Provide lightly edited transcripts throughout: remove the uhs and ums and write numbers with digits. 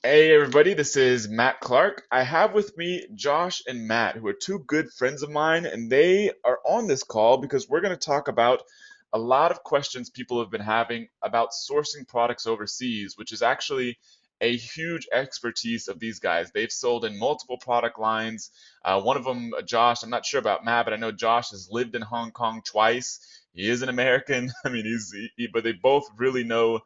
Hey everybody, this is Matt Clark. I have with me Josh and Matt, who are two good friends of mine, and they are on this call because we're going to talk about a lot of questions people have been having about sourcing products overseas, which is actually a huge expertise of these guys. They've sold in multiple product lines. One of them, Josh, I'm not sure about Matt, but I know Josh has lived in Hong Kong twice. He is an American. I mean, but they both really know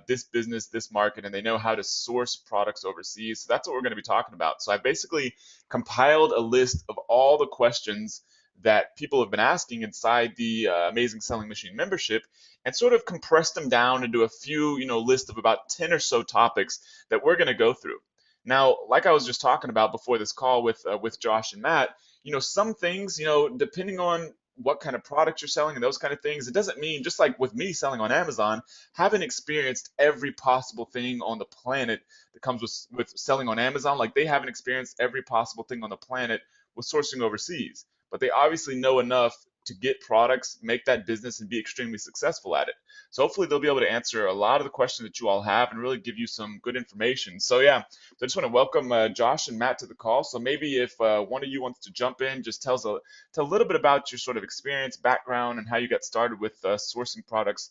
this business, this market, and they know how to source products overseas. So that's what we're going to be talking about. So I basically compiled a list of all the questions that people have been asking inside the Amazing Selling Machine membership and sort of compressed them down into a few, list of about 10 or so topics that we're going to go through. Now, like I was just talking about before this call with Josh and Matt, some things, depending on what kind of product you're selling and those kind of things, it doesn't mean just like with me selling on Amazon, haven't experienced every possible thing on the planet that comes with selling on Amazon. Like they haven't experienced every possible thing on the planet with sourcing overseas, but they obviously know enough to get products, make that business, and be extremely successful at it. So hopefully they'll be able to answer a lot of the questions that you all have and really give you some good information. So yeah, so I just want to welcome Josh and Matt to the call. So maybe if one of you wants to jump in, just tell a little bit about your sort of experience, background, and how you got started with sourcing products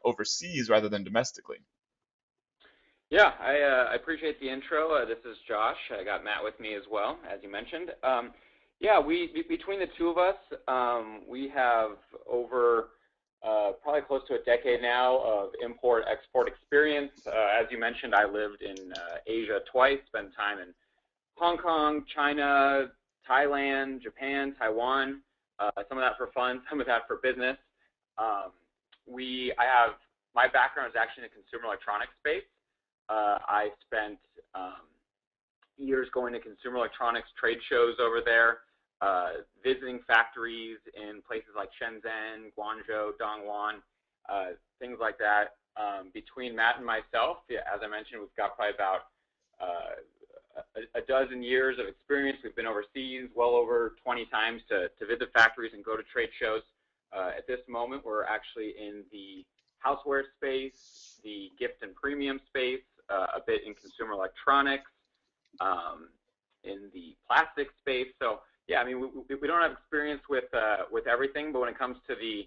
overseas rather than domestically. Yeah, I appreciate the intro. This is Josh. I got Matt with me as well, as you mentioned. Yeah, between the two of us, we have over probably close to a decade now of import-export experience. As you mentioned, I lived in Asia twice, spent time in Hong Kong, China, Thailand, Japan, Taiwan. Some of that for fun, some of that for business. Um, I have my background is actually in the consumer electronics space. I spent years going to consumer electronics trade shows over there, visiting factories in places like Shenzhen, Guangzhou, Dongguan, things like that. Between Matt and myself, yeah, as I mentioned, we've got probably about a dozen years of experience. We've been overseas well over 20 times to visit factories and go to trade shows. At this moment, we're actually in the houseware space, the gift and premium space, a bit in consumer electronics, in the plastic space. So yeah, I mean, we don't have experience with everything, but when it comes to the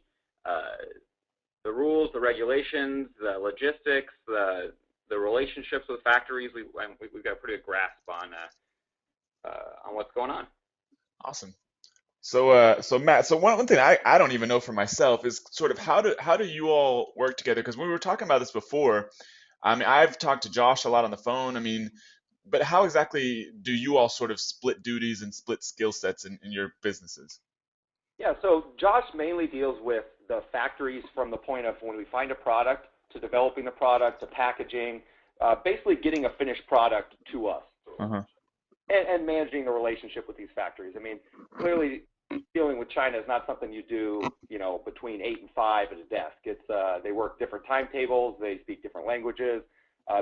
rules, the regulations, the logistics, the relationships with factories, we've got a pretty good grasp on what's going on. Awesome. So Matt, so one thing I don't even know for myself is sort of how do you all work together? Because we were talking about this before. I mean, I've talked to Josh a lot on the phone. I mean, but how exactly do you all sort of split duties and split skill sets in your businesses? Yeah, so Josh mainly deals with the factories from the point of when we find a product to developing the product to packaging, basically getting a finished product to us Uh-huh. and managing the relationship with these factories. I mean, clearly dealing with China is not something you do, between 8 and 5 at a desk. They work different timetables, they speak different languages.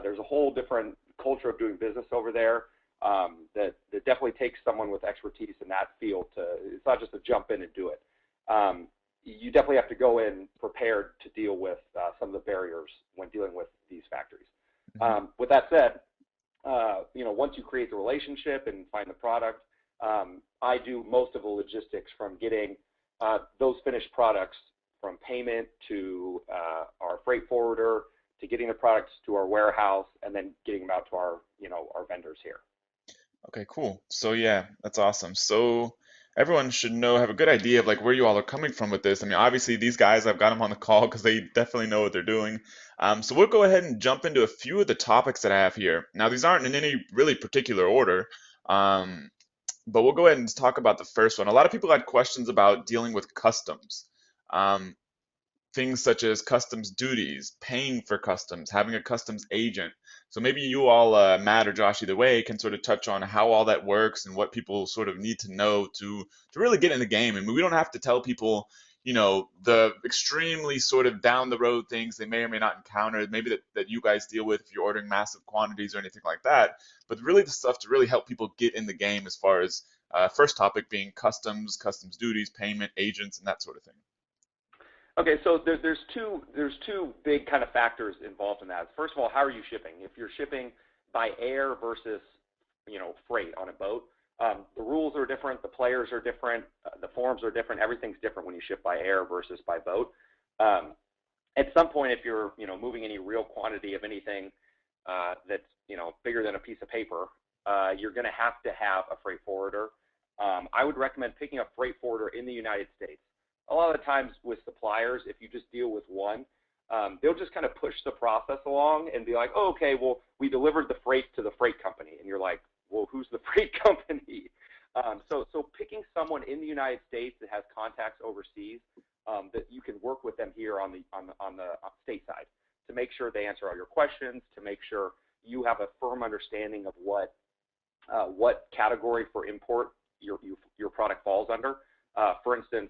There's a whole different culture of doing business over there that definitely takes someone with expertise in that field to. It's not just to jump in and do it. You definitely have to go in prepared to deal with some of the barriers when dealing with these factories. Hmm. With that said, once you create the relationship and find the product, I do most of the logistics from getting those finished products from payment to our freight forwarder to getting the products to our warehouse and then getting them out to our vendors here. Okay, cool. So yeah, that's awesome. So everyone should have a good idea of like where you all are coming from with this. I mean, obviously these guys, I've got them on the call because they definitely know what they're doing. So we'll go ahead and jump into a few of the topics that I have here. Now, these aren't in any really particular order, um, but we'll go ahead and talk about the first one. A lot of people had questions about dealing with customs. Um, Things such as customs duties, paying for customs, having a customs agent. So maybe you all, Matt or Josh, either way, can sort of touch on how all that works and what people sort of need to know to really get in the game. I mean, we don't have to tell people, the extremely sort of down the road things they may or may not encounter, maybe that you guys deal with if you're ordering massive quantities or anything like that. But really the stuff to really help people get in the game as far as first topic being customs duties, payment, agents, and that sort of thing. Okay, so there's two big kind of factors involved in that. First of all, how are you shipping? If you're shipping by air versus, freight on a boat. The rules are different, the players are different, the forms are different, everything's different when you ship by air versus by boat. At some point, if you're, moving any real quantity of anything that's, bigger than a piece of paper, you're going to have a freight forwarder. I would recommend picking up freight forwarder in the United States. A lot of the times with suppliers, if you just deal with one, they'll just kind of push the process along and be like, oh, okay, well, we delivered the freight to the freight company. And you're like, well, who's the freight company? So picking someone in the United States that has contacts overseas, that you can work with them here on the state side to make sure they answer all your questions, to make sure you have a firm understanding of what category for import your product falls under. For instance,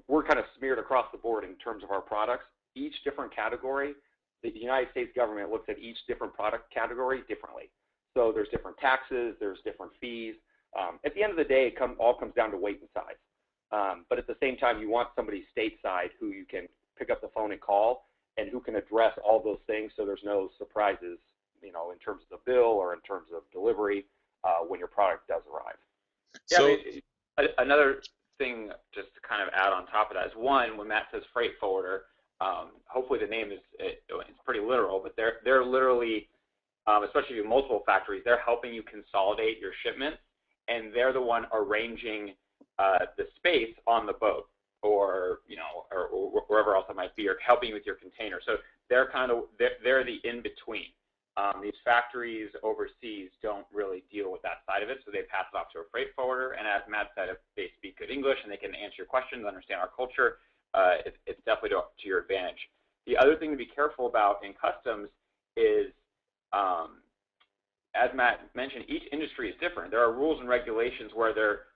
we're kind of smeared across the board in terms of our products. Each different category, the United States government looks at each different product category differently. So there's different taxes, there's different fees. At the end of the day, it all comes down to weight and size. But at the same time, you want somebody stateside who you can pick up the phone and call and who can address all those things so there's no surprises, in terms of the bill or in terms of delivery when your product does arrive. So, yeah, another thing just to kind of add on top of that is, one, when Matt says freight forwarder, hopefully the name is it's pretty literal, but they're literally, especially in multiple factories, they're helping you consolidate your shipments, and they're the one arranging the space on the boat or wherever else it might be, or helping you with your container. So they're they're the in between. These factories overseas don't really deal with that side of it, so they pass it off to a freight forwarder. And as Matt said, if they speak good English and they can answer your questions, understand our culture, it's definitely to your advantage. The other thing to be careful about in customs is, as Matt mentioned, each industry is different. There are rules and regulations where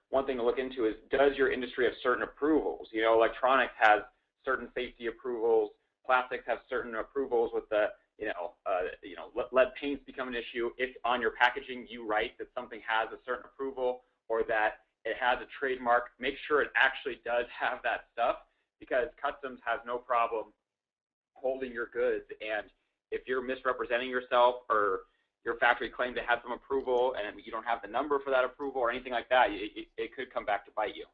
one thing to look into is, does your industry have certain approvals? Electronics has certain safety approvals. Plastics have certain approvals with the lead paints become an issue if on your packaging you write that something has a certain approval or that it has a trademark. Make sure it actually does have that stuff, because customs has no problem holding your goods. And if you're misrepresenting yourself or your factory claimed to have some approval and you don't have the number for that approval or anything like that, it could come back to bite you.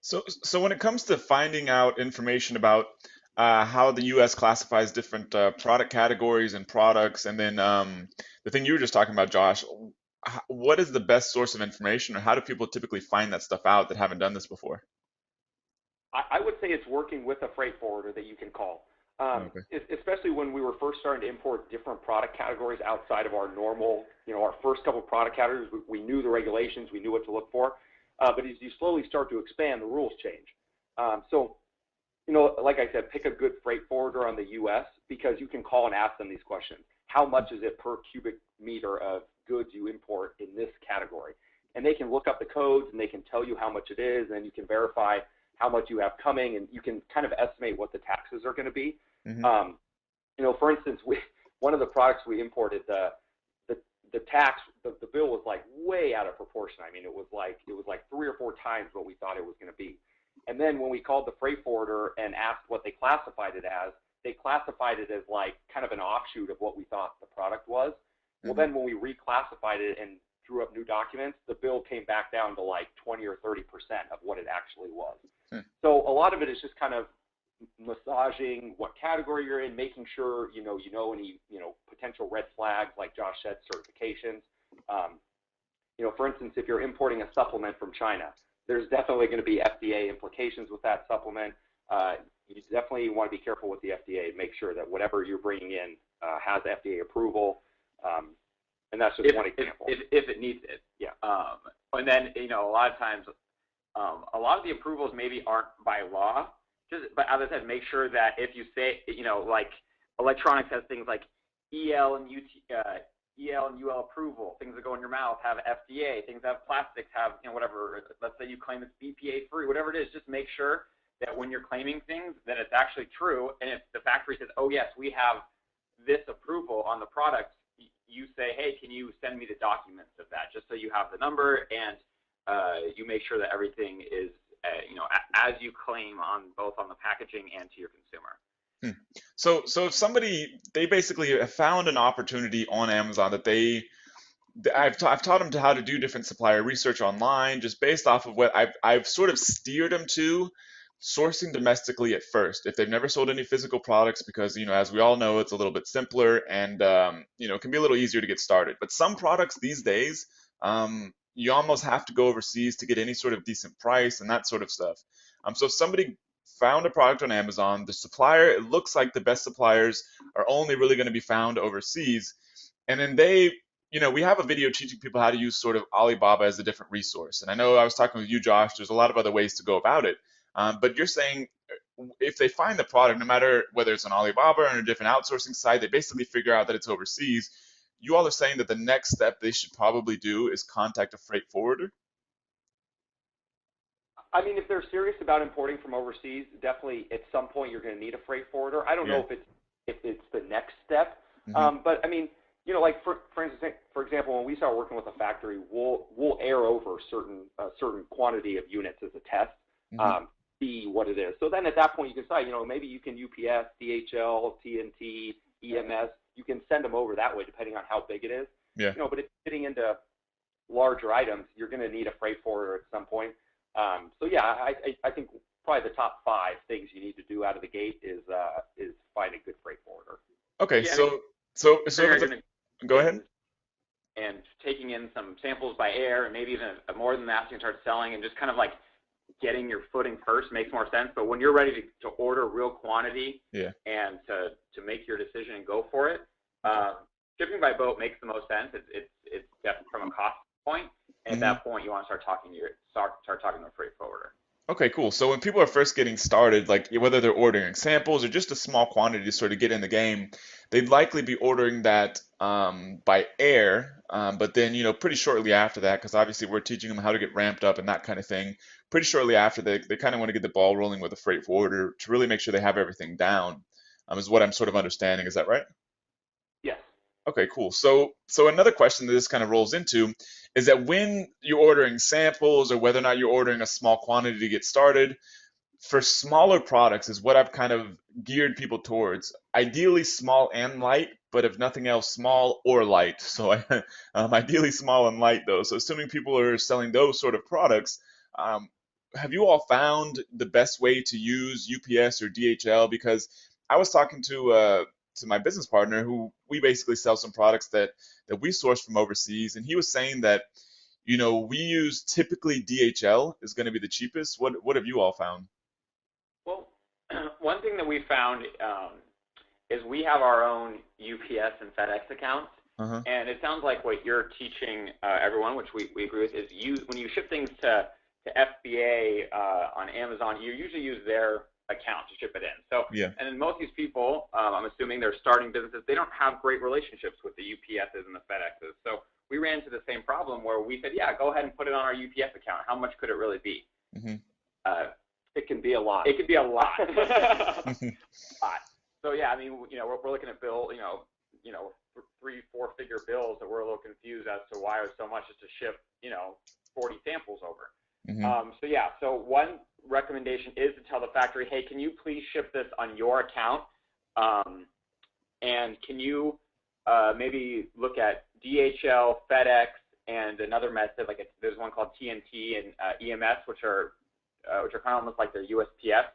So when it comes to finding out information about how the U.S. classifies different product categories and products, and then the thing you were just talking about, Josh, what is the best source of information, or how do people typically find that stuff out that haven't done this before? I would say it's working with a freight forwarder that you can call. Okay. Especially when we were first starting to import different product categories outside of our normal, our first couple of product categories, we knew the regulations, we knew what to look for. But as you slowly start to expand, the rules change. Like I said, pick a good freight forwarder on the U.S. because you can call and ask them these questions. How much is it per cubic meter of goods you import in this category? And they can look up the codes and they can tell you how much it is, and you can verify how much you have coming, and you can kind of estimate what the taxes are going to be. Mm-hmm. For instance, one of the products we imported, the bill was like way out of proportion. I mean, it was like 3 or 4 times what we thought it was going to be. And then when we called the freight forwarder and asked what they classified it as, they classified it as like kind of an offshoot of what we thought the product was. Mm-hmm. Well, then when we reclassified it and drew up new documents, the bill came back down to like 20 or 30% of what it actually was. Hmm. So a lot of it is just kind of massaging what category you're in, making sure you know any potential red flags, like Josh said, certifications. For instance, if you're importing a supplement from China, there's definitely going to be FDA implications with that supplement. You definitely want to be careful with the FDA. Make sure that whatever you're bringing in has FDA approval. And that's just one example. If it needs it. Yeah. And then, a lot of times, a lot of the approvals maybe aren't by law. But as I said, make sure that if you say, like electronics has things like EL and UL approval, things that go in your mouth have FDA, things that have plastics have, whatever, let's say you claim it's BPA free, whatever it is, just make sure that when you're claiming things that it's actually true. And if the factory says, oh yes, we have this approval on the product, you say, hey, can you send me the documents of that, just so you have the number, and you make sure that everything is as you claim on both on the packaging and to your consumer. Hmm. So if somebody, they basically have found an opportunity on Amazon that I've taught them to how to do different supplier research online, just based off of what I've sort of steered them to sourcing domestically at first. If they've never sold any physical products, because as we all know, it's a little bit simpler and it can be a little easier to get started. But some products these days, you almost have to go overseas to get any sort of decent price and that sort of stuff. So if somebody found a product on Amazon, the supplier, it looks like the best suppliers are only really going to be found overseas, and then we have a video teaching people how to use sort of Alibaba as a different resource. And I know I was talking with you, Josh, there's a lot of other ways to go about it. But you're saying if they find the product, no matter whether it's on Alibaba or on a different outsourcing site, they basically figure out that it's overseas. You all are saying that the next step they should probably do is contact a freight forwarder? I mean, if they're serious about importing from overseas, definitely at some point you're going to need a freight forwarder. I don't Yeah. know if it's the next step, Hmm. but I mean, like for instance, for example, when we start working with a factory, we'll air over certain quantity of units as a test, Hmm. see what it is. So then at that point you can decide, maybe you can UPS, DHL, TNT, EMS, you can send them over that way depending on how big it is. Yeah. But if you're getting into larger items, you're going to need a freight forwarder at some point. So yeah, I think probably the top 5 things you need to do out of the gate is find a good freight forwarder. Okay. Yeah, I mean, So if figuring it's you're going a, go ahead. and taking in some samples by air and maybe even more than that, so you can start selling and just kind of like getting your footing first makes more sense. But when you're ready to order real quantity Yeah. and to make your decision and go for it, shipping by boat makes the most sense. It's definitely from a cost point. And at Hmm. that point, you want to start talking to a freight forwarder. Okay, cool. So when people are first getting started, like whether they're ordering samples or just a small quantity to sort of get in the game, they'd likely be ordering that by air. But then, pretty shortly after that, because obviously we're teaching them how to get ramped up and that kind of thing, pretty shortly after they kind of want to get the ball rolling with a freight forwarder to really make sure they have everything down, is what I'm sort of understanding. Is that right? Yes. Okay, cool. So another question that this kind of rolls into is that when you're ordering samples or whether or not you're ordering a small quantity to get started, for smaller products is what I've kind of geared people towards. Ideally small and light, but if nothing else, small or light. So ideally small and light though. So assuming people are selling those sort of products, um, have you all found the best way to use UPS or DHL? Because I was talking to my business partner who we basically sell some products that we source from overseas, and he was saying that we use typically DHL is going to be the cheapest. What have you all found? Well, one thing that we found is we have our own UPS and FedEx accounts, Uh-huh. and it sounds like what you're teaching everyone, which we agree with, is when you ship things to FBA on Amazon, you usually use their account to ship it in. So, Yeah. and then most of these people, I'm assuming they're starting businesses, they don't have great relationships with the UPSs and the FedExes. So we ran into the same problem where we said, yeah, go ahead and put it on our UPS account. How much could it really be? Hmm. Uh, It can be a lot. it could be a lot. Lot. So yeah, I mean, we're looking at you know, 3-4 figure bills that we're a little confused as to why it was so much just to ship, 40 samples over. Hmm. So yeah, so one recommendation is to tell the factory, hey, can you please ship this on your account? And can you maybe look at DHL, FedEx, and another method, like there's one called TNT and EMS, which are kind of almost like their USPS.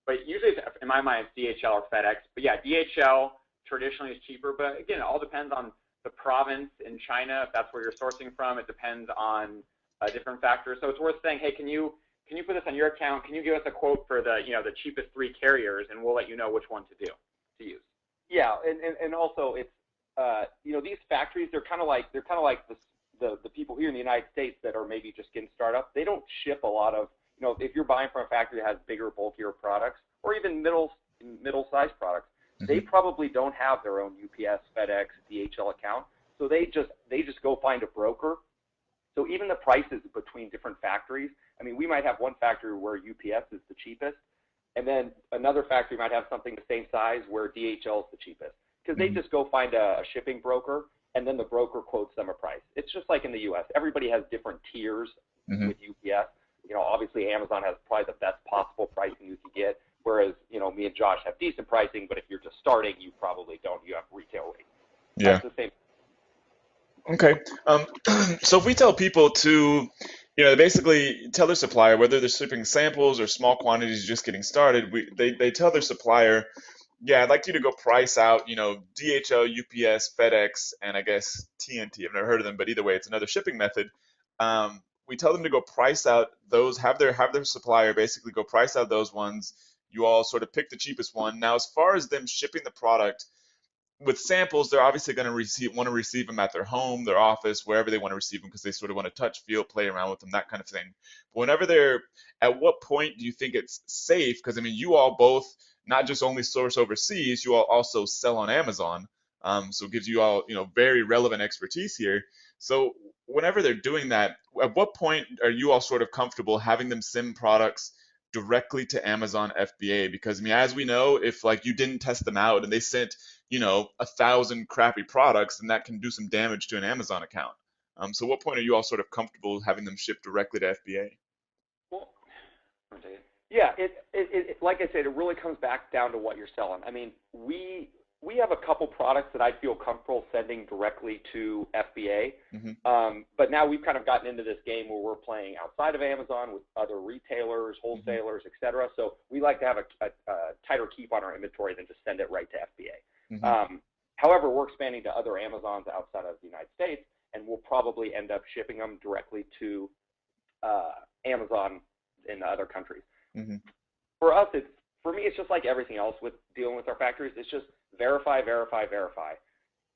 But usually, in my mind, it's DHL or FedEx. But yeah, DHL traditionally is cheaper. But again, it all depends on the province in China, if that's where you're sourcing from. It depends on different factors. So it's worth saying, hey, can you put this on your account? Can you give us a quote for the the cheapest 3 carriers, and we'll let you know which one to use. Yeah, and also it's these factories, they're kind of like the people here in the United States that are maybe just getting started up. They don't ship a lot of, if you're buying from a factory that has bigger, bulkier products or even middle-sized products, they Hmm. probably don't have their own UPS, FedEx, DHL account. So they just go find a broker. So even the prices between different factories, I mean, we might have one factory where UPS is the cheapest, and then another factory might have something the same size where DHL is the cheapest, because they Hmm. just go find a shipping broker, and then the broker quotes them a price. It's just like in the U.S. Everybody has different tiers Hmm. with UPS. Obviously Amazon has probably the best possible pricing you could get, Whereas, me and Josh have decent pricing, but if you're just starting, you probably don't. You have retail rate. Yeah. That's the same. Okay. So if we tell people to, basically tell their supplier, whether they're shipping samples or small quantities just getting started, they tell their supplier, yeah, I'd like you to go price out, DHL, UPS, FedEx, and I guess TNT. I've never heard of them, but either way, it's another shipping method. We tell them to go price out those, have their supplier basically go price out those ones. You all sort of pick the cheapest one. Now, as far as them shipping the product, with samples, they're obviously going to want to receive them at their home, their office, wherever they want to receive them, because they sort of want to touch, feel, play around with them, that kind of thing. But whenever at what point do you think it's safe? Because I mean, you all both not just only source overseas, you all also sell on Amazon. So it gives you all, very relevant expertise here. So whenever they're doing that, at what point are you all sort of comfortable having them send products directly to Amazon FBA? Because I mean, as we know, if like you didn't test them out and they sent 1,000 crappy products, then that can do some damage to an Amazon account. So what point are you all sort of comfortable having them shipped directly to FBA? Well, yeah, like I said, it really comes back down to what you're selling. I mean, we have a couple products that I feel comfortable sending directly to FBA, but now we've kind of gotten into this game where we're playing outside of Amazon with other retailers, wholesalers, et cetera. So we like to have a tighter keep on our inventory than just send it right to FBA. However, we're expanding to other Amazons outside of the United States, and we'll probably end up shipping them directly to Amazon in the other countries. For us, for me, it's just like everything else with dealing with our factories. It's just verify, verify, verify.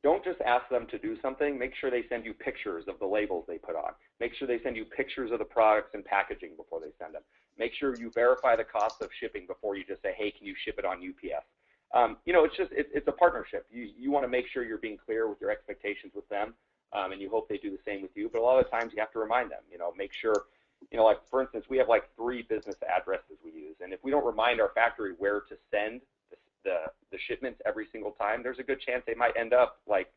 Don't just ask them to do something. Make sure they send you pictures of the labels they put on. Make sure they send you pictures of the products and packaging before they send them. Make sure you verify the cost of shipping before you just say, hey, can you ship it on UPS? It's a partnership. You want to make sure you're being clear with your expectations with them, and you hope they do the same with you. But a lot of the times you have to remind them, make sure, like for instance, we have like 3 business addresses we use. And if we don't remind our factory where to send the shipments every single time, there's a good chance they might end up like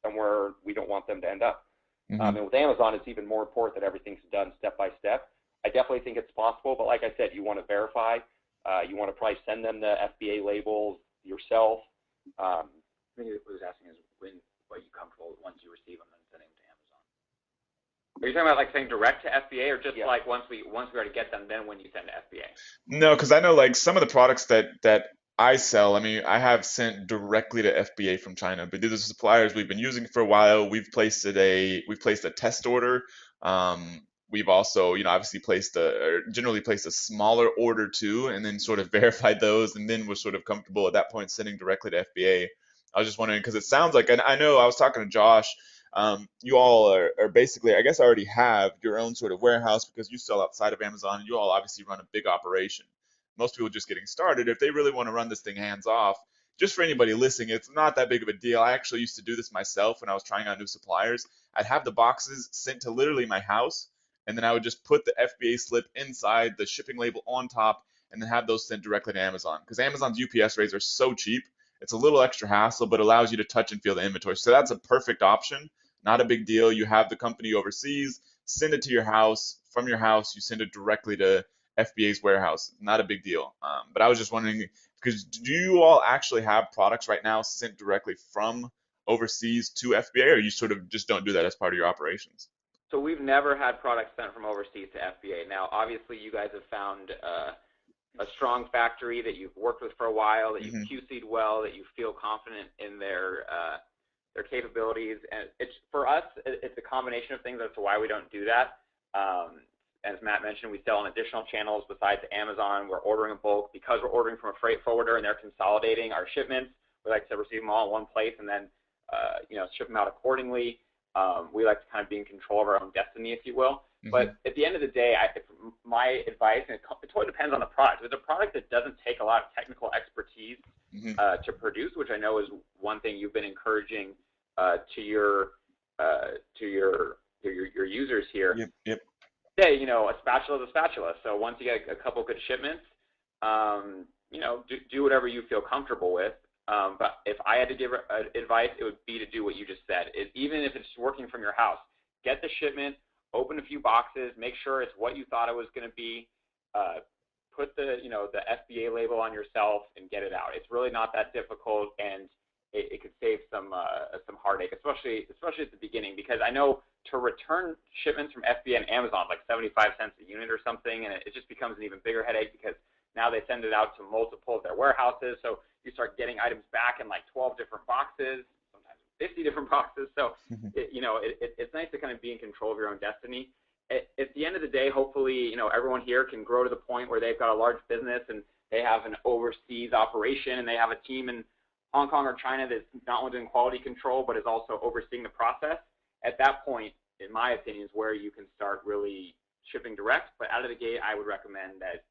somewhere we don't want them to end up. And with Amazon, it's even more important that everything's done step by step. I definitely think it's possible, but like I said, you want to verify. You want to probably send them the FBA labels yourself. I think what he was asking is when are you comfortable once you receive them and sending them to Amazon? Are you talking about like saying direct to FBA, or just like once we already get them, then when you send to FBA? No, because I know like some of the products that I sell, I mean, I have sent directly to FBA from China, but these are suppliers we've been using for a while. We've placed a test order. We've also, obviously generally placed a smaller order too, and then sort of verified those, and then was sort of comfortable at that point sending directly to FBA. I was just wondering because it sounds like, and I know I was talking to Josh. You all are basically, I guess, already have your own sort of warehouse because you sell outside of Amazon, and you all obviously run a big operation. Most people just getting started, if they really want to run this thing hands off, just for anybody listening, it's not that big of a deal. I actually used to do this myself when I was trying out new suppliers. I'd have the boxes sent to literally my house, and then I would just put the FBA slip inside, the shipping label on top, and then have those sent directly to Amazon. Because Amazon's UPS rates are so cheap, it's a little extra hassle, but allows you to touch and feel the inventory. So that's a perfect option. Not a big deal. You have the company overseas, send it to your house. From your house, you send it directly to FBA's warehouse. Not a big deal. But I was just wondering, because do you all actually have products right now sent directly from overseas to FBA, or you sort of just don't do that as part of your operations? So we've never had products sent from overseas to FBA. Now, obviously, you guys have found a strong factory that you've worked with for a while, that you've QC'd well, that you feel confident in their capabilities. And it's for us, it's a combination of things as to why we don't do that. As Matt mentioned, we sell on additional channels besides Amazon. We're ordering in bulk because we're ordering from a freight forwarder and they're consolidating our shipments. We like to receive them all in one place and then ship them out accordingly. We like to kind of be in control of our own destiny, if you will. But at the end of the day, my advice, and it totally depends on the product. If it's a product that doesn't take a lot of technical expertise to produce, which I know is one thing you've been encouraging to your users here. Yep. Say, a spatula is a spatula. So once you get a couple good shipments, do whatever you feel comfortable with. But if I had to give advice, it would be to do what you just said. Even if it's working from your house, get the shipment, open a few boxes, make sure it's what you thought it was going to be, put the FBA label on yourself and get it out. It's really not that difficult, and it could save some heartache, especially at the beginning, because I know to return shipments from FBA and Amazon like 75 cents a unit or something, and it just becomes an even bigger headache because now they send it out to multiple of their warehouses. So you start getting items back in like 12 different boxes, sometimes 50 different boxes. So it's nice to kind of be in control of your own destiny. At the end of the day, hopefully, everyone here can grow to the point where they've got a large business and they have an overseas operation and they have a team in Hong Kong or China that's not only doing quality control but is also overseeing the process. At that point, in my opinion, is where you can start really shipping direct. But out of the gate, I would recommend that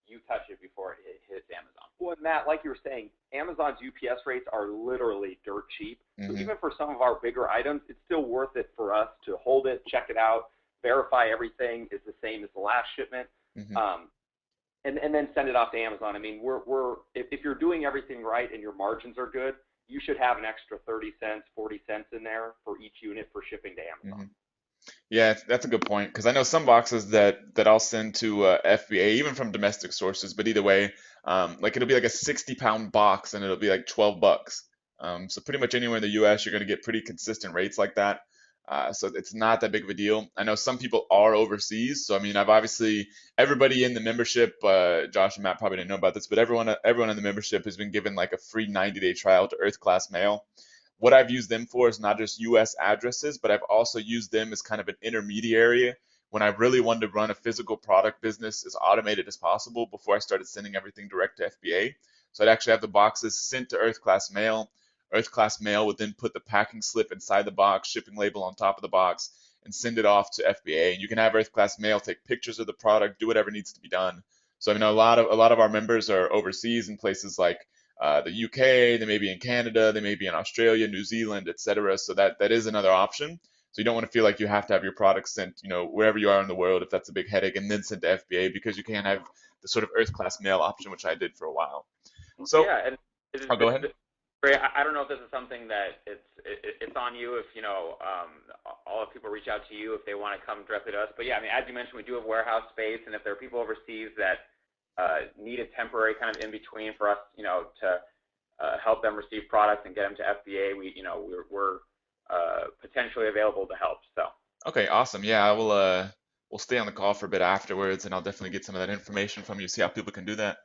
you touch it before it hits Amazon. Well, Matt, like you were saying, Amazon's UPS rates are literally dirt cheap. So Mm-hmm. even for some of our bigger items, it's still worth it for us to hold it, check it out, verify everything is the same as the last shipment, Mm-hmm. and then send it off to Amazon. I mean, if you're doing everything right and your margins are good, you should have an extra 30 cents, 40 cents in there for each unit for shipping to Amazon. Mm-hmm. Yeah, that's a good point because I know some boxes that I'll send to FBA, even from domestic sources. But either way, like it'll be like a 60-pound box and it'll be like $12. So pretty much anywhere in the U.S. you're going to get pretty consistent rates like that. So it's not that big of a deal. I know some people are overseas, so I mean, I've obviously everybody in the membership, Josh and Matt probably didn't know about this, but everyone in the membership has been given like a free 90-day trial to Earth Class Mail. What I've used them for is not just US addresses, but I've also used them as kind of an intermediary when I really wanted to run a physical product business as automated as possible before I started sending everything direct to FBA. So I'd actually have the boxes sent to Earth Class Mail. Earth Class Mail would then put the packing slip inside the box, shipping label on top of the box, and send it off to FBA. And you can have Earth Class Mail take pictures of the product, do whatever needs to be done. So I mean, a lot of our members are overseas in places like the UK, they may be in Canada, they may be in Australia, New Zealand, etc. So that is another option. So you don't want to feel like you have to have your product sent, wherever you are in the world, if that's a big headache, and then sent to FBA because you can have the sort of Earth Class Mail option, which I did for a while. So Yeah, and I'll go ahead. I don't know if this is something that it's on you if all of people reach out to you if they want to come directly to us. But yeah, I mean, as you mentioned, we do have warehouse space, and if there are people overseas that need a temporary kind of in between for us, to help them receive products and get them to FBA, we're potentially available to help. So. Okay, awesome. Yeah, I will. We'll stay on the call for a bit afterwards, and I'll definitely get some of that information from you, see how people can do that.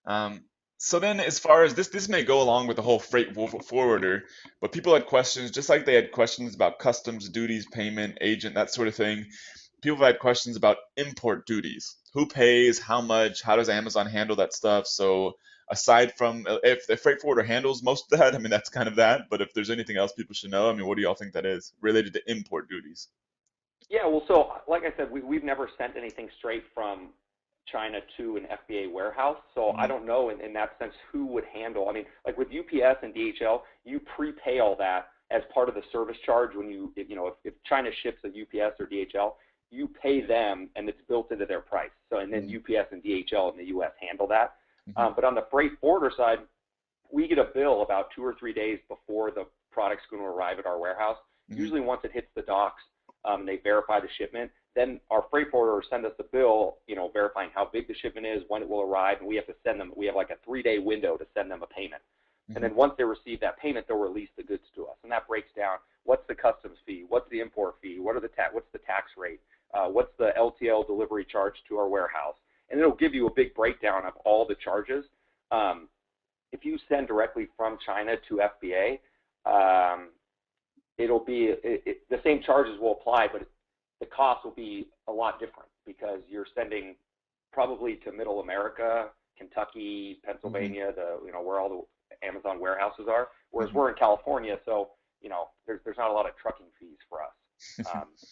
Um, so then, as far as this may go along with the whole freight forwarder, but people had questions, just like they had questions about customs, duties, payment, agent, that sort of thing. People have had questions about import duties. Who pays? How much? How does Amazon handle that stuff? So aside from if the freight forwarder handles most of that, I mean that's kind of that. But if there's anything else people should know, I mean, what do y'all think that is related to import duties? Yeah, well, so like I said, we've never sent anything straight from China to an FBA warehouse, so I Hmm. don't know in that sense who would handle. I mean, like with UPS and DHL, you prepay all that as part of the service charge when if China ships a UPS or DHL, you pay them and it's built into their price. So and then Hmm. UPS and DHL in the U.S. handle that. Hmm. But on the freight forwarder side, we get a bill about 2 or 3 days before the product's going to arrive at our warehouse. Hmm. Usually once it hits the docks, they verify the shipment. Then our freight forwarder sends us a bill, verifying how big the shipment is, when it will arrive, and we have to send them. We have like a 3-day window to send them a payment. And Hmm. then once they receive that payment, they'll release the goods to us. And that breaks down what's the customs fee, what's the import fee, what's the tax rate, what's the LTL delivery charge to our warehouse. And it'll give you a big breakdown of all the charges. If you send directly from China to FBA, it'll be the same charges will apply, but the cost will be a lot different because you're sending probably to Middle America, Kentucky, Pennsylvania, where all the Amazon warehouses are. Whereas Hmm. we're in California, so there's not a lot of trucking fees for us.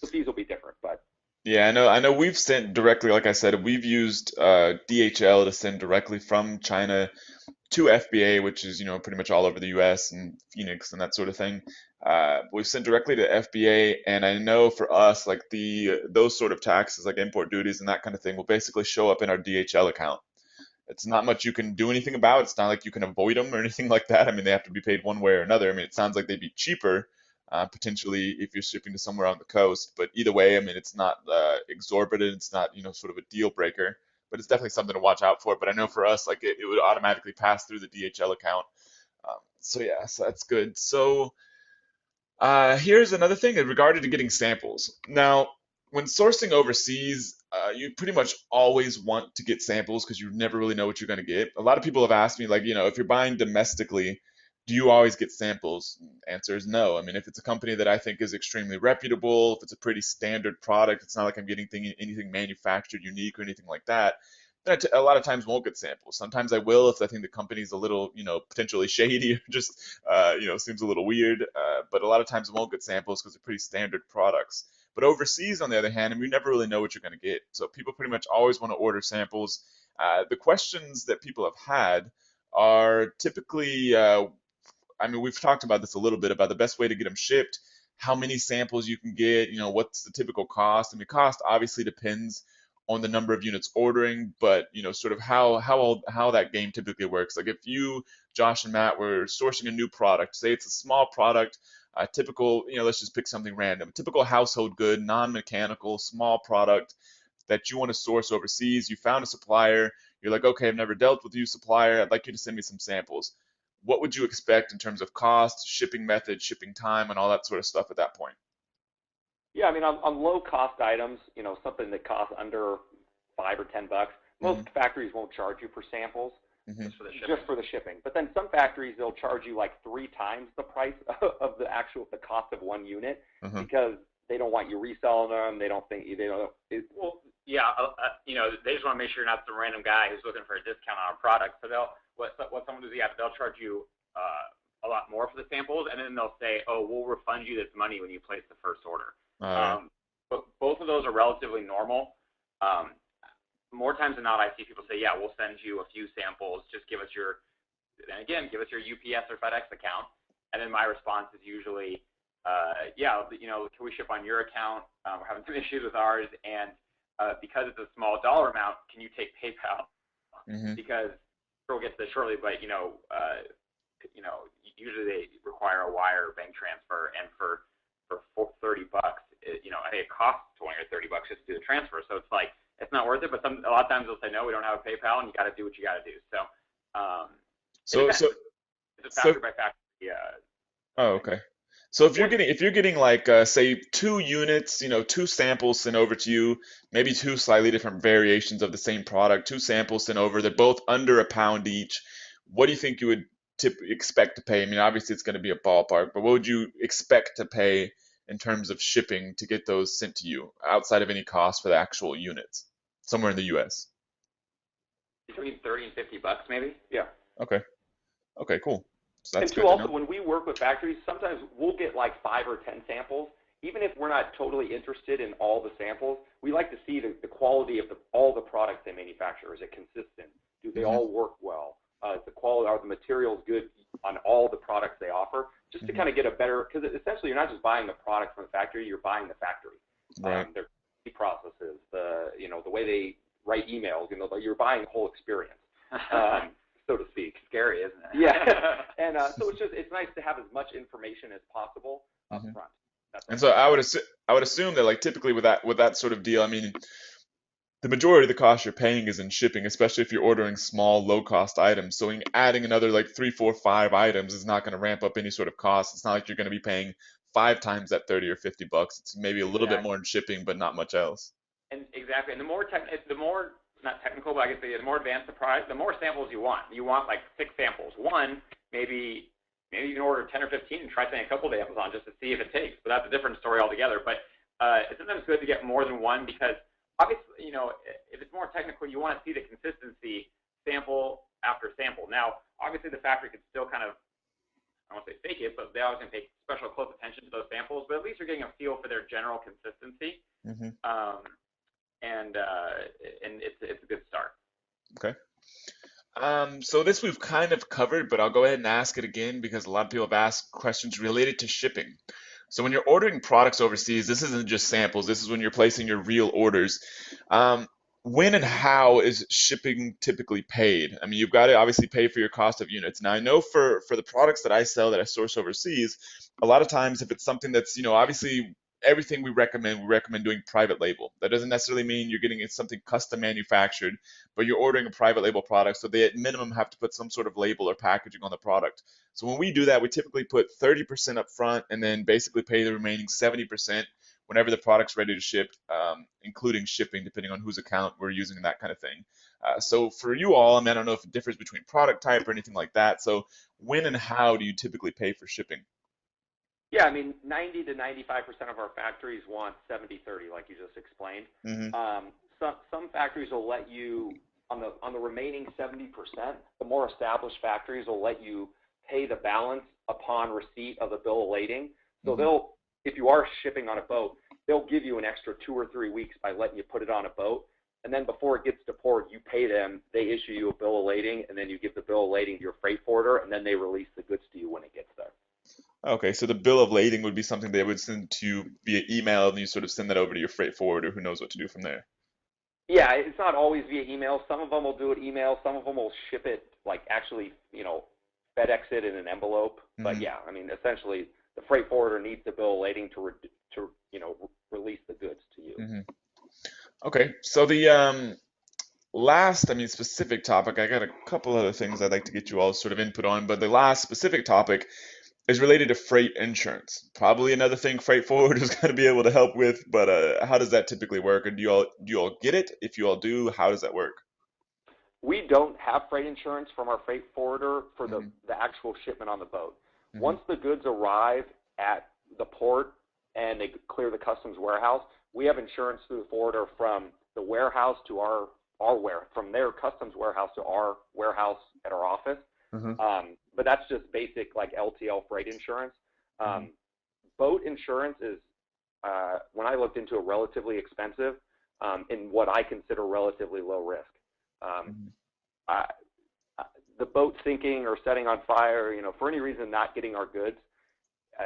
The fees will be different, but Yeah, I know we've sent directly, like I said, we've used DHL to send directly from China to FBA, which is, pretty much all over the US and Phoenix and that sort of thing. We've sent directly to FBA, and I know for us, like those sort of taxes, like import duties and that kind of thing, will basically show up in our DHL account. It's not much you can do anything about. It's not like you can avoid them or anything like that. I mean, they have to be paid one way or another. I mean, it sounds like they'd be cheaper, potentially if you're shipping to somewhere on the coast. But either way, I mean, it's not exorbitant. It's not, sort of a deal breaker. but it's definitely something to watch out for. But I know for us, like it would automatically pass through the DHL account. So yeah, so that's good. So here's another thing in regard to getting samples. Now, when sourcing overseas, you pretty much always want to get samples because you never really know what you're going to get. A lot of people have asked me, like, if you're buying domestically, do you always get samples? Answer is no. I mean, if it's a company that I think is extremely reputable, if it's a pretty standard product, it's not like I'm getting anything manufactured unique or anything like that. Then a lot of times won't get samples. Sometimes I will if I think the company's a little, potentially shady or just, seems a little weird. But a lot of times I won't get samples because they're pretty standard products. But overseas, on the other hand, you never really know what you're going to get. So people pretty much always want to order samples. The questions that people have had are typically, we've talked about this a little bit about the best way to get them shipped, how many samples you can get, what's the typical cost. I mean, cost obviously depends on the number of units ordering, but sort of how that game typically works. Like if you, Josh and Matt, were sourcing a new product, say it's a small product, typical, let's just pick something random, typical household good, non-mechanical, small product that you want to source overseas. You found a supplier. You're like, okay, I've never dealt with you, supplier. I'd like you to send me some samples. What would you expect in terms of cost, shipping method, shipping time, and all that sort of stuff at that point? Yeah, I mean, on low-cost items, something that costs under $5 or $10, most factories won't charge you for samples, just for the shipping. But then some factories, they'll charge you like 3 times the price of the cost of one unit because they don't want you reselling them. They don't think they don't. Well, yeah, they just want to make sure you're not some random guy who's looking for a discount on a product. So what someone does, they'll charge you a lot more for the samples, and then they'll say, oh, we'll refund you this money when you place the first order. But both of those are relatively normal. More times than not, I see people say, yeah, we'll send you a few samples. Just give us your UPS or FedEx account. And then my response is usually, can we ship on your account? We're having some issues with ours. And because it's a small dollar amount, can you take PayPal? Because we'll get to this shortly, but usually they require a wire bank transfer, and for $30, it costs $20 or $30 just to do the transfer. So it's like it's not worth it. But a lot of times they'll say no, we don't have a PayPal, and you got to do what you got to do. So it's a factory by factory. Oh, okay. So if you're getting like say 2 units, 2 samples sent over to you, maybe 2 slightly different variations of the same product, 2 samples sent over, they're both under a pound each. What do you think you would expect to pay? I mean, obviously it's going to be a ballpark, but what would you expect to pay in terms of shipping to get those sent to you outside of any cost for the actual units somewhere in the U.S.? Between $30 and $50, maybe. Yeah. Okay. Okay, cool. So that's and good too, to also, know. when we work with factories, sometimes we'll get like 5 or 10 samples. Even if we're not totally interested in all the samples, we like to see the quality of all the products they manufacture. Is it consistent? Do they all work well? Is the quality, are the materials good on all the products they offer? Just to kind of get a better, because essentially you're not just buying the product from the factory, you're buying the factory. Right. Their processes, the way they write emails, you're buying the whole experience. So to speak. Scary, isn't it? Yeah. And so it's nice to have as much information as possible up front. And so I would assume that, like, typically with that sort of deal, I mean, the majority of the cost you're paying is in shipping, especially if you're ordering small, low-cost items. So adding another like 3, 4, 5 items is not going to ramp up any sort of cost. It's not like you're going to be paying 5 times that 30 or $50. It's maybe a little bit more in shipping, but not much else. And exactly. And the more not technical, but I guess the more advanced the product, the more samples you want. You want like 6 samples. One, maybe you can order 10 or 15 and try sending a couple to Amazon just to see if it takes. But that's a different story altogether. But it's sometimes good to get more than one because obviously, if it's more technical, you want to see the consistency sample after sample. Now, obviously, the factory could still kind of, I won't say fake it, but they always can pay special close attention to those samples. But at least you're getting a feel for their general consistency. And it's a good start. Okay. So this we've kind of covered, but I'll go ahead and ask it again because a lot of people have asked questions related to shipping. So when you're ordering products overseas, this isn't just samples. This is when you're placing your real orders. When and how is shipping typically paid? I mean, you've got to obviously pay for your cost of units. Now, I know for the products that I sell that I source overseas, a lot of times if it's something that's, obviously everything we recommend doing private label. That doesn't necessarily mean you're getting something custom manufactured, but you're ordering a private label product, so they at minimum have to put some sort of label or packaging on the product. So when we do that, we typically put 30% up front and then basically pay the remaining 70% whenever the product's ready to ship, including shipping, depending on whose account we're using and that kind of thing. So for you all, I mean, I don't know if it differs between product type or anything like that. So when and how do you typically pay for shipping? Yeah, I mean, 90 to 95% of our factories want 70/30, like you just explained. Mm-hmm. Some factories will let you on the remaining 70%. The more established factories will let you pay the balance upon receipt of the bill of lading. So Mm-hmm. if you are shipping on a boat, they'll give you an extra 2 or 3 weeks by letting you put it on a boat. And then before it gets to port, you pay them, they issue you a bill of lading, and then you give the bill of lading to your freight forwarder, and then they release the goods to you when it gets there. Okay, so the bill of lading would be something they would send to you via email, and you sort of send that over to your freight forwarder who knows what to do from there. Yeah, it's not always via email. Some of them will do it email. Some of them will ship it, like actually, FedEx it in an envelope. But Mm-hmm. yeah, I mean, essentially, the freight forwarder needs the bill of lading to release the goods to you. Mm-hmm. Okay, so the last, I mean, specific topic, I got a couple other things I'd like to get you all sort of input on, but the last specific topic is related to freight insurance. Probably another thing freight forwarders got to be able to help with, but how does that typically work? And do you all get it? If you all do, how does that work? We don't have freight insurance from our freight forwarder for the Mm-hmm. actual shipment on the boat. Mm-hmm. Once the goods arrive at the port and they clear the customs warehouse, we have insurance through the forwarder from the warehouse to our from their customs warehouse to our warehouse at our office. Mm-hmm. But that's just basic like LTL freight insurance. Boat insurance is, when I looked into it, relatively expensive in what I consider relatively low risk. Mm-hmm. I, the boat sinking or setting on fire, for any reason not getting our goods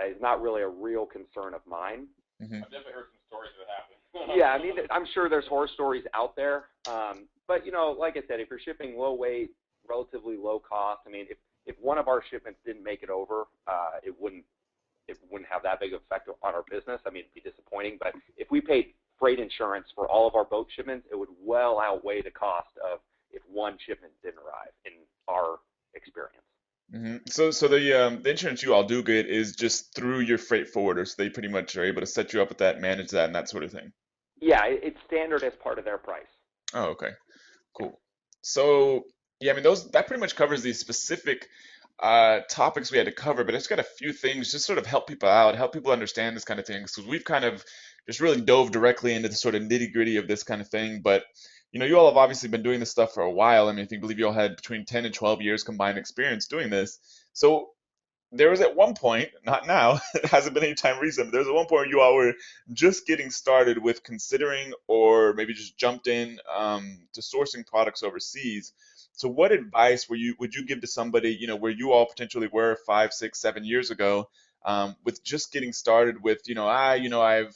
is not really a real concern of mine. Mm-hmm. I've definitely heard some stories that happen. Yeah, I mean, I'm sure there's horror stories out there. But, like I said, if you're shipping low weight, relatively low cost, I mean, if one of our shipments didn't make it over, it wouldn't have that big of an effect on our business. I mean, it'd be disappointing. But if we paid freight insurance for all of our boat shipments, it would well outweigh the cost of if one shipment didn't arrive in our experience. Mm-hmm. So the insurance you all do get is just through your freight forwarder, so they pretty much are able to set you up with that, manage that, and that sort of thing. Yeah, it's standard as part of their price. Oh, okay. Cool. So, yeah, I mean, that pretty much covers these specific topics we had to cover, but it's got a few things just sort of help people out, help people understand this kind of thing, because we've kind of just really dove directly into the sort of nitty-gritty of this kind of thing. But, you all have obviously been doing this stuff for a while. I mean, I think believe you all had between 10 and 12 years combined experience doing this. So there was at one point, not now, it hasn't been any time recent, but there was at one point you all were just getting started with considering or maybe just jumped in to sourcing products overseas. So what advice would you give to somebody, where you all potentially were 5, 6, 7 years ago, with just getting started with, I've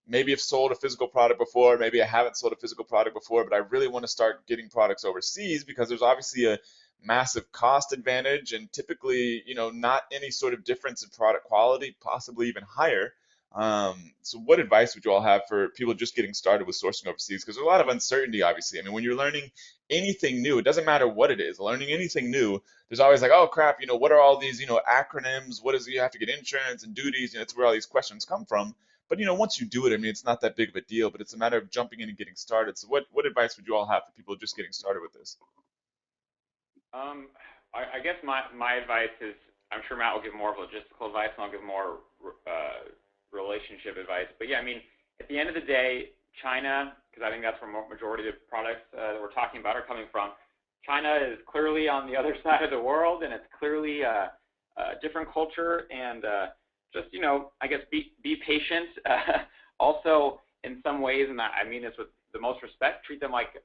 maybe have sold a physical product before, maybe I haven't sold a physical product before, but I really want to start getting products overseas because there's obviously a massive cost advantage and typically, not any sort of difference in product quality, possibly even higher. So what advice would you all have for people just getting started with sourcing overseas? Because there's a lot of uncertainty, obviously. I mean, when you're learning anything new, it doesn't matter what it is, learning anything new, there's always like, oh crap, what are all these, acronyms? What is it? You have to get insurance and duties, that's where all these questions come from. But once you do it, I mean, it's not that big of a deal, but it's a matter of jumping in and getting started. So what advice would you all have for people just getting started with this? Um, I guess my advice is, I'm sure Matt will give more logistical advice, and I'll give more relationship advice. But yeah, I mean, at the end of the day, China, because I think that's where majority of the products that we're talking about are coming from. China is clearly on the other side of the world, and it's clearly a different culture. And just I guess be patient. Also, in some ways, and I mean this with the most respect, treat them like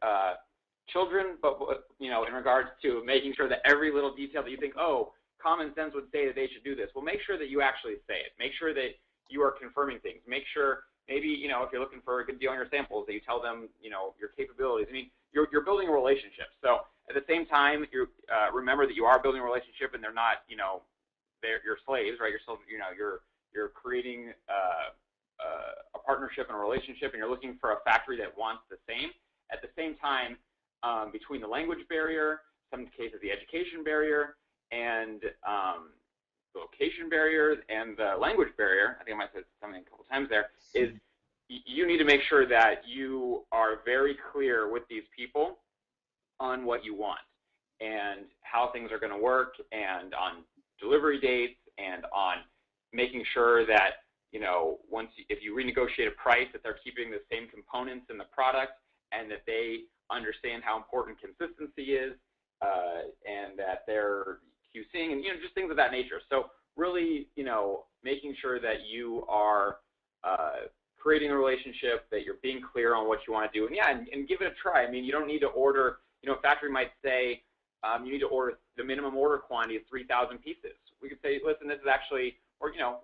children, but in regards to making sure that every little detail that you think, oh, common sense would say that they should do this. Well, make sure that you actually say it. Make sure that you are confirming things. Make sure maybe if you're looking for a good deal on your samples, that you tell them your capabilities. I mean, you're building a relationship. So at the same time, you remember that you are building a relationship, and they're not they're your slaves, right? You're still you're creating partnership and a relationship, and you're looking for a factory that wants the same. At the same time, between the language barrier, some cases the education barrier, and the location barrier and the language barrier, I think I might have said something a couple times there, is you need to make sure that you are very clear with these people on what you want and how things are going to work, and on delivery dates, and on making sure that, you know, if you renegotiate a price, that they're keeping the same components in the product, and that they understand how important consistency is, and that they're QCing, and, you know, just things of that nature. So really, you know, making sure that you are creating a relationship, that you're being clear on what you want to do, and yeah, and give it a try. I mean, you don't need to order, you know, a factory might say you need to order, the minimum order quantity is 3,000 pieces. We could say, listen, this is actually, or, you know,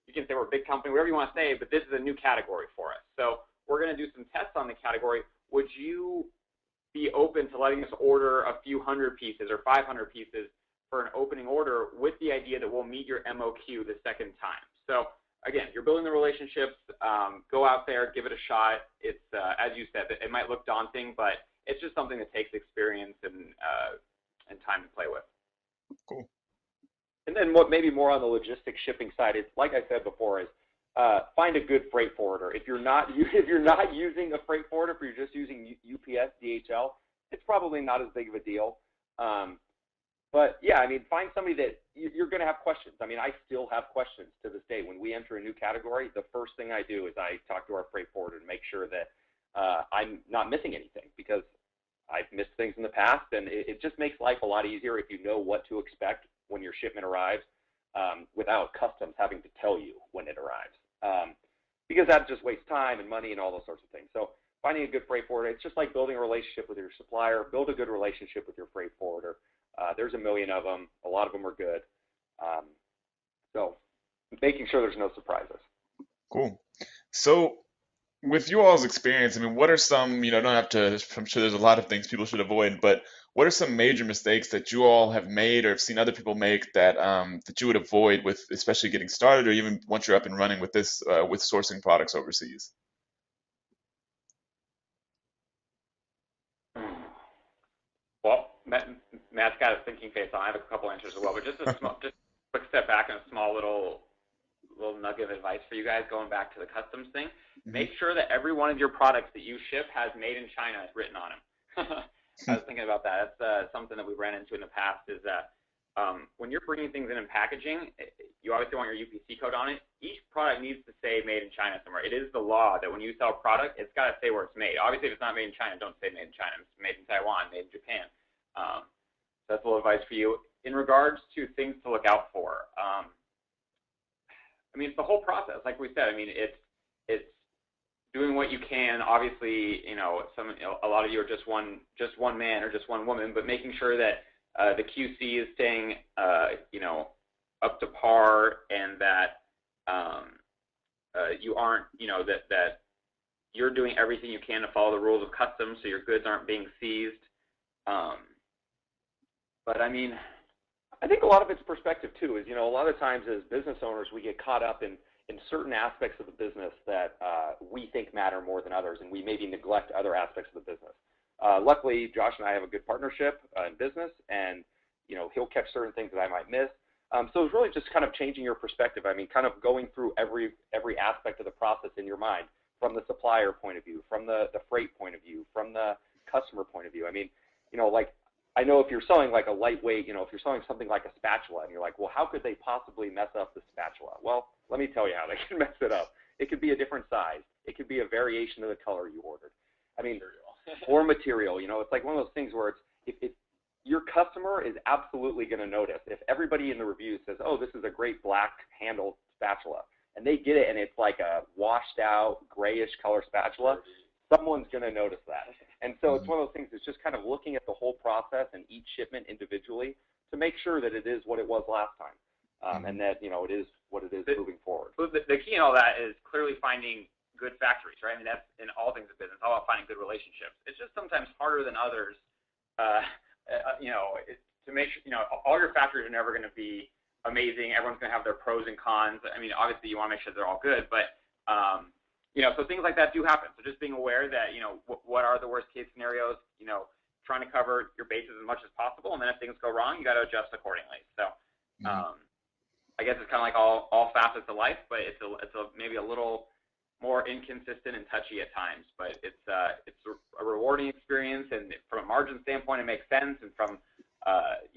you can say we're a big company, whatever you want to say, but this is a new category for us. So we're going to do some tests on the category. Would you be open to letting us order a few hundred pieces or 500 pieces for an opening order, with the idea that we'll meet your MOQ the second time? So again, you're building the relationships. Go out there, give it a shot. It's as you said, it might look daunting, but it's just something that takes experience and time to play with. Cool. And then what maybe more on the logistics shipping side is, like I said before, is find a good freight forwarder. If you're not using a freight forwarder, if you're just using UPS, DHL, it's probably not as big of a deal. But yeah, I mean, find somebody that you're going to have questions. I mean, I still have questions to this day. When we enter a new category, the first thing I do is I talk to our freight forwarder to make sure that I'm not missing anything, because I've missed things in the past, and it just makes life a lot easier if you know what to expect when your shipment arrives, without customs having to tell you when it arrives, because that just wastes time and money and all those sorts of things. So finding a good freight forwarder, it's just like building a relationship with your supplier. Build a good relationship with your freight forwarder. There's a million of them. A lot of them are good. So making sure there's no surprises. Cool. So with you all's experience, I mean, what are some, you know, don't have to, I'm sure there's a lot of things people should avoid, but what are some major mistakes that you all have made or have seen other people make that that you would avoid with, especially getting started, or even once you're up and running with this, with sourcing products overseas? Well, Matt's got a thinking face on. I have a couple answers as well, but just a quick step back and a small little nugget of advice for you guys going back to the customs thing. Make sure that every one of your products that you ship has "Made in China" written on them. I was thinking about that. That's something that we ran into in the past, is that when you're bringing things in and packaging, you obviously want your UPC code on it. Each product needs to say "Made in China" somewhere. It is the law that when you sell a product, it's got to say where it's made. Obviously, if it's not made in China, don't say "Made in China." It's made in Taiwan, made in Japan. That's a little advice for you. In regards to things to look out for, I mean, it's the whole process. Like we said, I mean, it's doing what you can. Obviously, you know, a lot of you are just one man or just one woman, but making sure that the QC is staying, you know, up to par, and that you aren't, you know, that you're doing everything you can to follow the rules of customs, so your goods aren't being seized. But I mean, I think a lot of it's perspective too. Is, you know, a lot of times as business owners, we get caught up in certain aspects of the business that we think matter more than others, and we maybe neglect other aspects of the business. Luckily, Josh and I have a good partnership in business, and, you know, he'll catch certain things that I might miss. So it's really just kind of changing your perspective. I mean, kind of going through every aspect of the process in your mind, from the supplier point of view, from the freight point of view, from the customer point of view. I mean, you know, like, I know if you're selling like a lightweight, you know, if you're selling something like a spatula, and you're like, well, how could they possibly mess up the spatula? Well, let me tell you how they can mess it up. It could be a different size. It could be a variation of the color you ordered. I mean, or material. You know, it's like one of those things where if your customer is absolutely going to notice. If everybody in the review says, oh, this is a great black handled spatula, and they get it and it's like a washed out grayish color spatula, someone's going to notice that. And so it's one of those things, it's just kind of looking at the whole process and each shipment individually to make sure that it is what it was last time, and that, you know, it is what it is moving forward. So the key in all that is clearly finding good factories, right? I mean, that's in all things of business, all about finding good relationships. It's just sometimes harder than others, you know, to make sure, you know, all your factories are never going to be amazing. Everyone's going to have their pros and cons. I mean, obviously you want to make sure they're all good, but So things like that do happen. So just being aware that, what are the worst case scenarios, trying to cover your bases as much as possible. And then if things go wrong, you got to adjust accordingly. So Mhm. I guess it's kind of like all facets of life, but maybe a little more inconsistent and touchy at times. But it's a rewarding experience, and from a margin standpoint, it makes sense. And from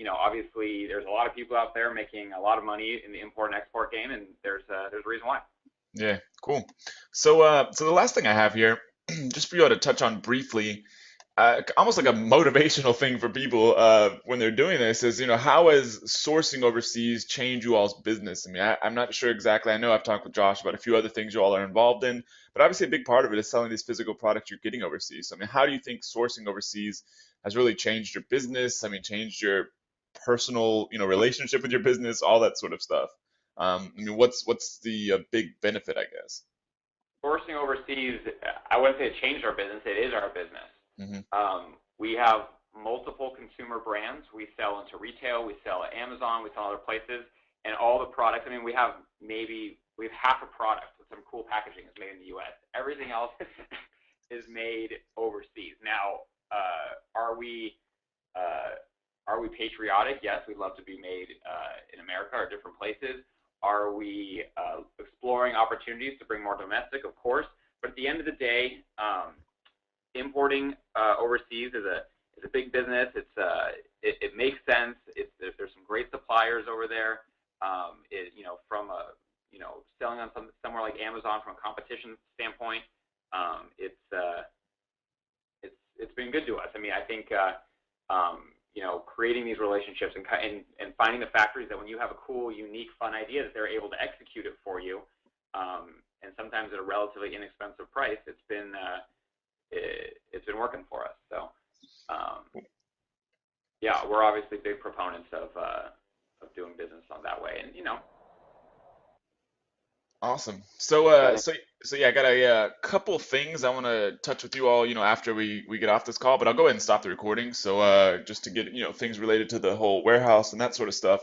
obviously there's a lot of people out there making a lot of money in the import and export game, and there's a reason why. Yeah, cool. So the last thing I have here, just for you all to touch on briefly, almost like a motivational thing for people when they're doing this is, how has sourcing overseas changed you all's business? I mean, I'm not sure exactly. I know I've talked with Josh about a few other things you all are involved in, but obviously a big part of it is selling these physical products you're getting overseas. So, I mean, how do you think sourcing overseas has really changed your business? I mean, changed your personal, relationship with your business, all that sort of stuff. I mean, what's the big benefit, I guess? Sourcing overseas, I wouldn't say it changed our business. It is our business. Hmm. We have multiple consumer brands. We sell into retail. We sell at Amazon. We sell other places. And all the products, I mean, we have half a product with some cool packaging is made in the U.S. Everything else is made overseas. Now, are we patriotic? Yes, we'd love to be made in America or different places. Are we exploring opportunities to bring more domestic? Of course. But at the end of the day, importing overseas is a big business. It makes sense. There's some great suppliers over there. From selling on somewhere like Amazon from a competition standpoint, it's been good to us. I mean, I think creating these relationships and finding the factories that when you have a cool, unique, fun idea that they're able to execute it for you, and sometimes at a relatively inexpensive price. It's been working for us. So yeah, we're obviously big proponents of doing business on that way, and Awesome. So, so I think so yeah, I got a couple things I want to touch with you all, after we get off this call, but I'll go ahead and stop the recording. So, just to get, things related to the whole warehouse and that sort of stuff.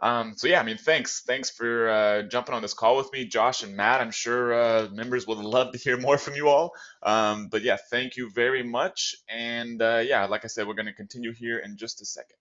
So yeah, I mean, thanks for jumping on this call with me, Josh and Matt. I'm sure members would love to hear more from you all. But yeah, thank you very much. And yeah, like I said, we're going to continue here in just a second.